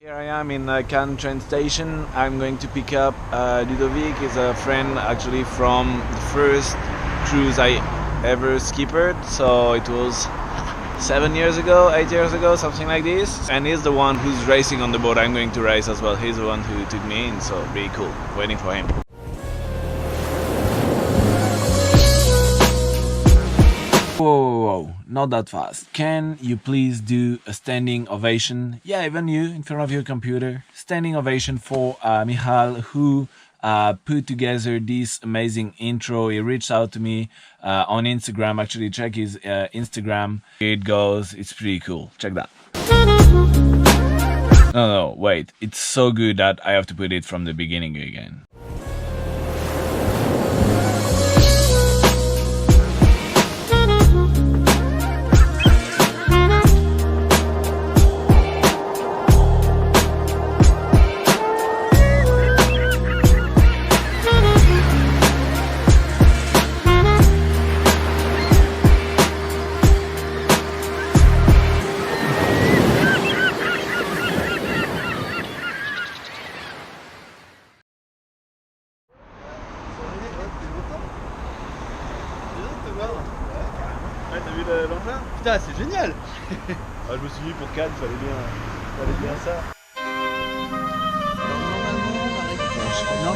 Here I am in Cannes train station. I'm going to pick up Ludovic. Is a friend actually from the first cruise I ever skippered. So it was 7 years ago, 8 years ago, something like this. And he's the one who's racing on the boat I'm going to race as well. He's the one who took me in, so really cool. Waiting for him. Whoa, not that fast. Can you please do a standing ovation? Yeah, even you, in front of your computer. Standing ovation for Michal, who put together this amazing intro. He reached out to me on Instagram. Actually, check his Instagram. Here it goes. It's pretty cool. Check that. No, wait. It's so good that I have to put it from the beginning again. Ouais, t'as vu l'engin? Putain, c'est génial. Je me suis dit pour Cannes, fallait bien ça. Non.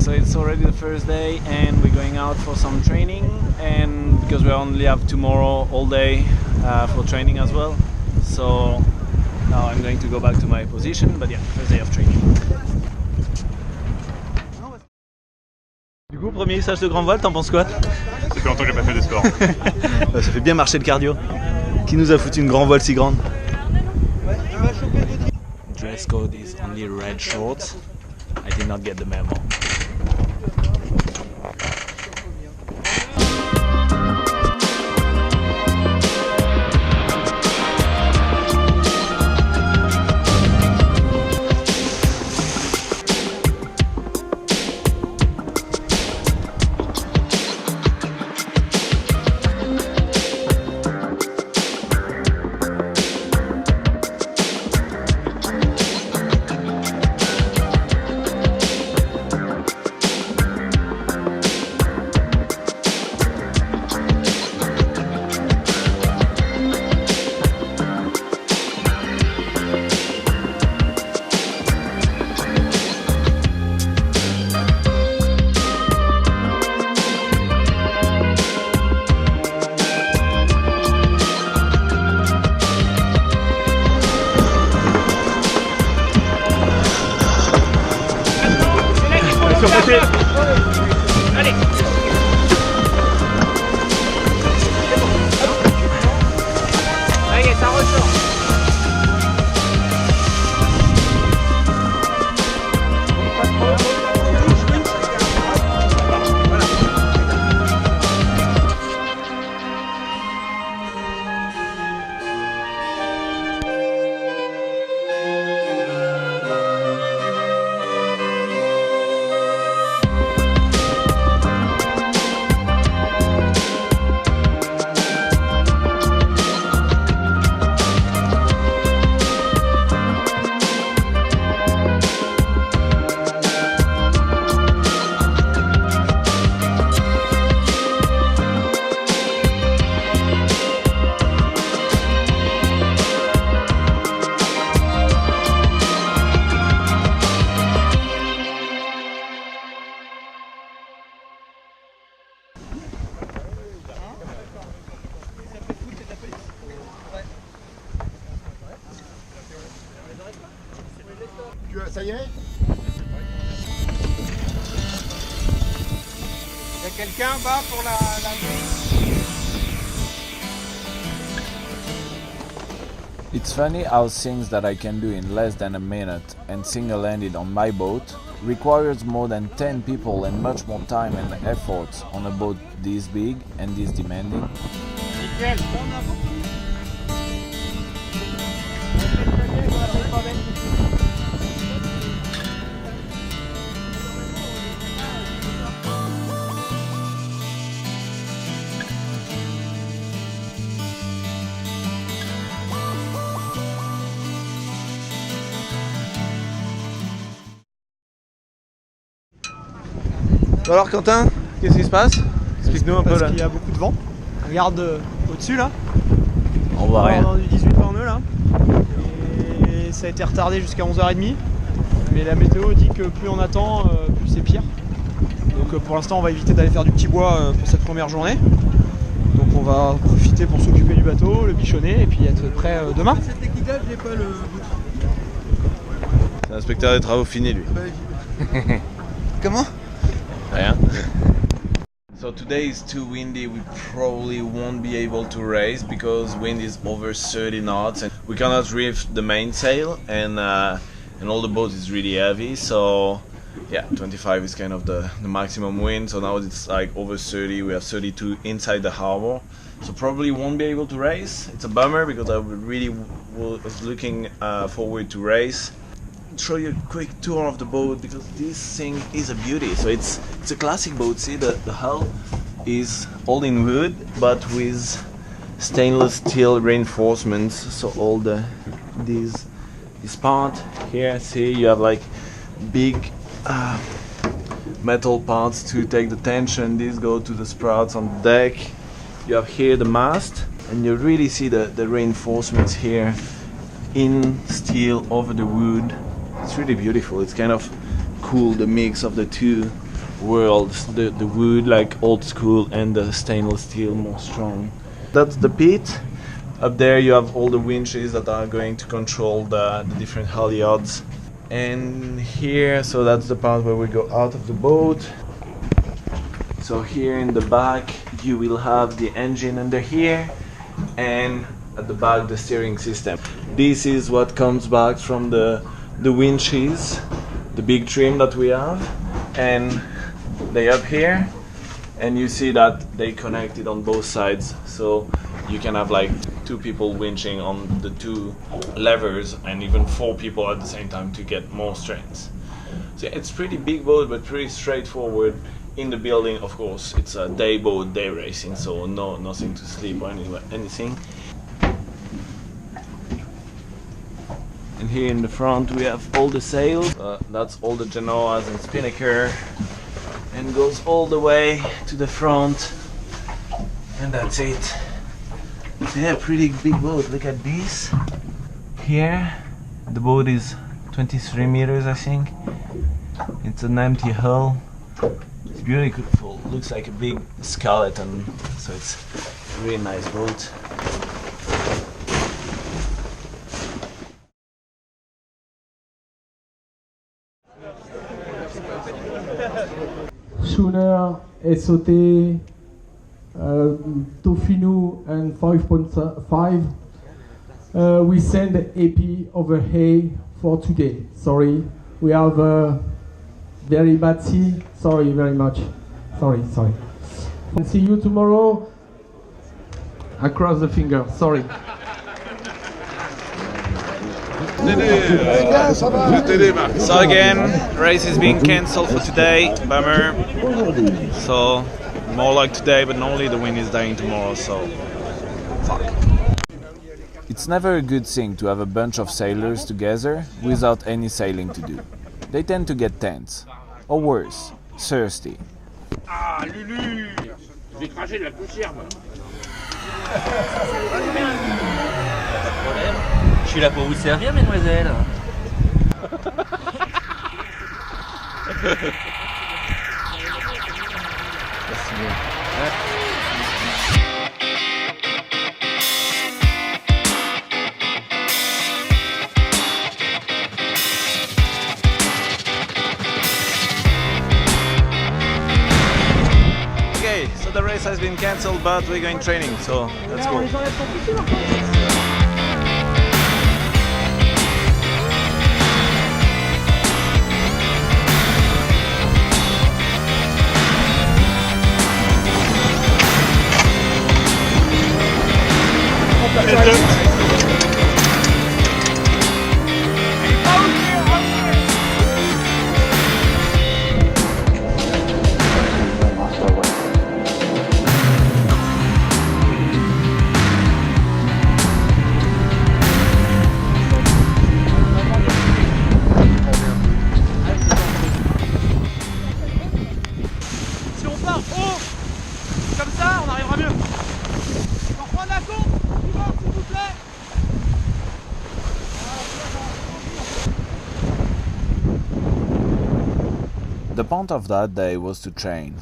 So it's already the first day and we're going out for some training, and because we only have tomorrow all day for training as well. So now I'm going to go back to my position, but yeah, first day of training. Du coup, premier stage de grand vol, t'en penses quoi? Ça fait longtemps que j'ai pas fait de sport. Ça fait bien marcher le cardio. Qui nous a foutu une grand vol si grande? Dress code is only red shorts. I did not get the memo. Allez. Allez, ça ressort. Ça y est? Il y a quelqu'un bas pour la grille? It's funny how things that I can do in less than a minute and single-handed on my boat requires more than 10 people and much more time and effort on a boat this big and this demanding. Alors Quentin, qu'est-ce qui se passe? Explique-nous un peu là. Il y a beaucoup de vent. Regarde au-dessus là. On voit rien. On a du 18 par nœud là. Et ça a été retardé jusqu'à 11h30. Mais la météo dit que plus on attend, plus c'est pire. Donc pour l'instant on va éviter d'aller faire du petit bois pour cette première journée. Donc on va profiter pour s'occuper du bateau, le bichonner et puis être prêt demain. Cette technique-là, j'ai pas le. C'est l'inspecteur des travaux finis lui. Comment? Rien. So today is too windy, we probably won't be able to race because wind is over 30 knots and we cannot reef the mainsail and all the boat is really heavy, so yeah, 25 is kind of the maximum wind, so now it's like over 30, we have 32 inside the harbor, so probably won't be able to race. It's a bummer because I really was looking forward to race. Show you a quick tour of the boat because this thing is a beauty. So it's a classic boat. See, the hull is all in wood but with stainless steel reinforcements, so all this part here, see, you have like big metal parts to take the tension. These go to the sprouts on the deck. You have here the mast and you really see the reinforcements here in steel over the wood. It's really beautiful. It's kind of cool, the mix of the two worlds, the wood like old school and the stainless steel more strong. That's the pit. Up there you have all the winches that are going to control the different halyards. And here, so that's the part where we go out of the boat. So here in the back you will have the engine under here and at the back the steering system. This is what comes back from the winches, the big trim that we have, and they up here and you see that they connected on both sides, so you can have like 2 people winching on the 2 levers and even 4 people at the same time to get more strength. So yeah, it's pretty big boat but pretty straightforward in the building. Of course it's a day boat, day racing, so nothing to sleep or anything. And here in the front we have all the sails, that's all the genoas and spinnaker, and goes all the way to the front, and that's it. Yeah, pretty big boat. Look at this. Here the boat is 23 meters I think. It's an empty hull. It's beautiful, looks like a big skeleton, so it's a really nice boat. Schooner, SOT, Tofinu and 5.5. We send Epi over hay for today. Sorry, we have very bad sea. Sorry very much. Sorry. And see you tomorrow. Across the finger. Sorry. So again, race is being cancelled for today, bummer. So more like today, but normally the wind is dying tomorrow, so fuck. It's never a good thing to have a bunch of sailors together without any sailing to do. They tend to get tense, or worse, thirsty. Ah, Lulu! Je vais cracher de la poussière, moi. Je suis là pour vous servir, mesdemoiselles. Okay, so the race has been cancelled, but we're going training, so let's go. The point of that day was to train.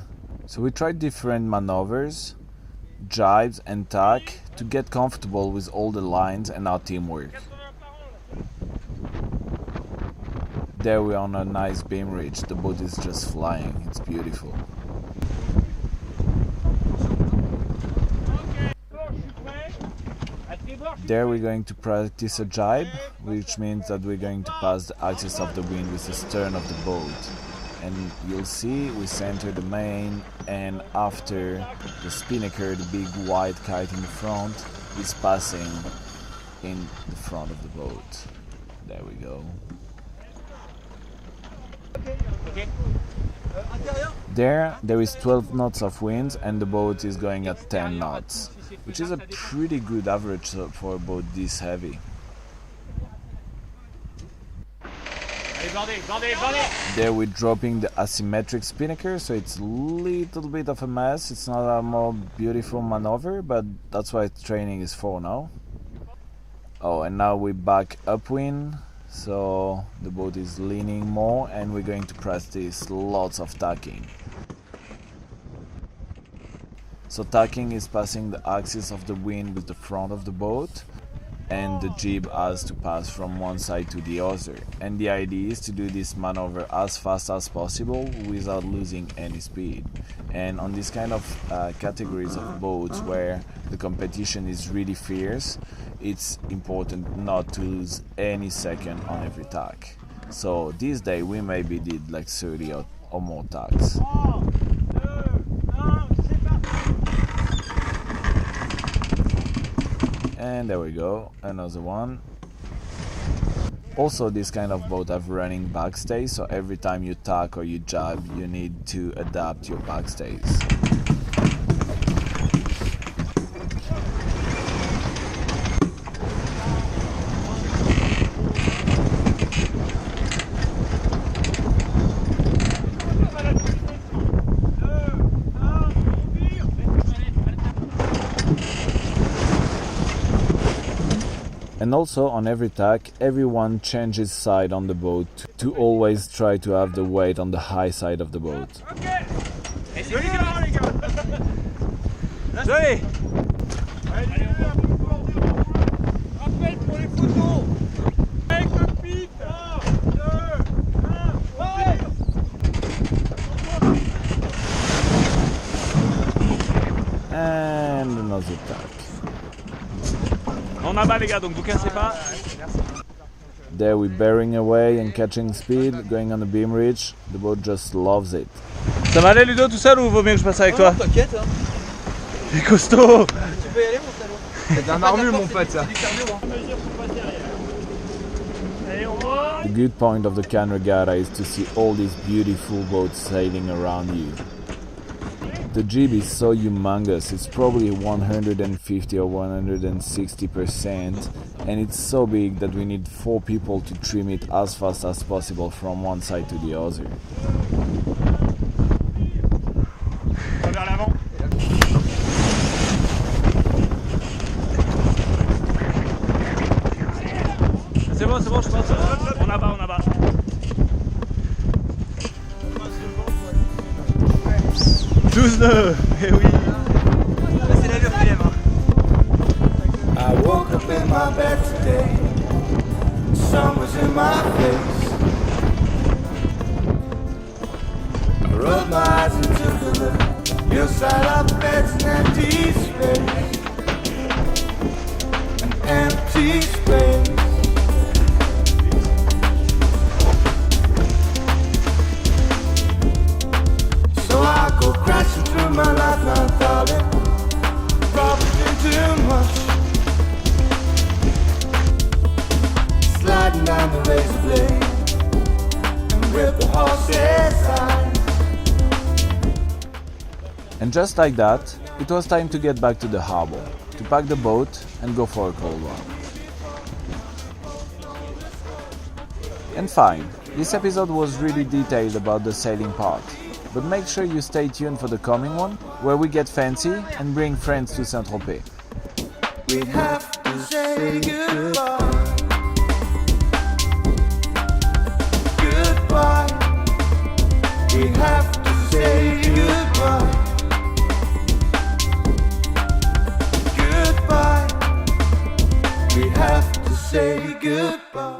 So we tried different maneuvers, jibes and tack to get comfortable with all the lines and our teamwork. There we are on a nice beam ridge, the boat is just flying, it's beautiful. There we're going to practice a jibe, which means that we're going to pass the axis of the wind with the stern of the boat. And you'll see we center the main, and after the spinnaker, the big white kite in the front, is passing in the front of the boat. There we go. There is 12 knots of wind and the boat is going at 10 knots, which is a pretty good average for a boat this heavy. There we're dropping the asymmetric spinnaker, so it's a little bit of a mess. It's not a more beautiful maneuver, but that's what training is for now. Oh, and now we're back upwind, so the boat is leaning more and we're going to practice lots of tacking. So tacking is passing the axis of the wind with the front of the boat, and the jib has to pass from one side to the other. And the idea is to do this maneuver as fast as possible without losing any speed. And on this kind of categories of boats where the competition is really fierce, it's important not to lose any second on every tack. So this day we maybe did like 30 or more tacks. And there we go, another one. Also, this kind of boat have running backstays, so every time you tack or you jab, you need to adapt your backstays. And also on every tack, everyone changes side on the boat to always try to have the weight on the high side of the boat. And another tack. On abat les gars, donc vous cassez pas. There we're bearing away and catching speed, going on the beam ridge. The boat just loves it. Ça va aller Ludo tout seul ou vaut mieux que je passe avec toi? T'inquiète, hein. Il est costaud. Tu peux y aller, mon salaud. C'est un armure, mon pote, ça. The good point of the Cannes Regatta is to see all these beautiful boats sailing around you. The jib is so humongous, it's probably 150 or 160%, and it's so big that we need 4 people to trim it as fast as possible from one side to the other. Vers l'avant. C'est bon, je pense. On abat, on abat. 12 nœuds, eh oui. C'est l'allure qu'il aime, hein. I woke up in my bed today, the sun was in my face. I rolled my eyes and took a look. Your side of the bed's an empty space. An empty space. So I go crashing through my life now, darling. Probably too much. Sliding down the razor blade and rip the horse's eye. And just like that, it was time to get back to the harbor, to pack the boat and go for a cold one. And fine, this episode was really detailed about the sailing part, but make sure you stay tuned for the coming one, where we get fancy and bring friends to Saint-Tropez. We'd have to say goodbye. Goodbye. We say goodbye.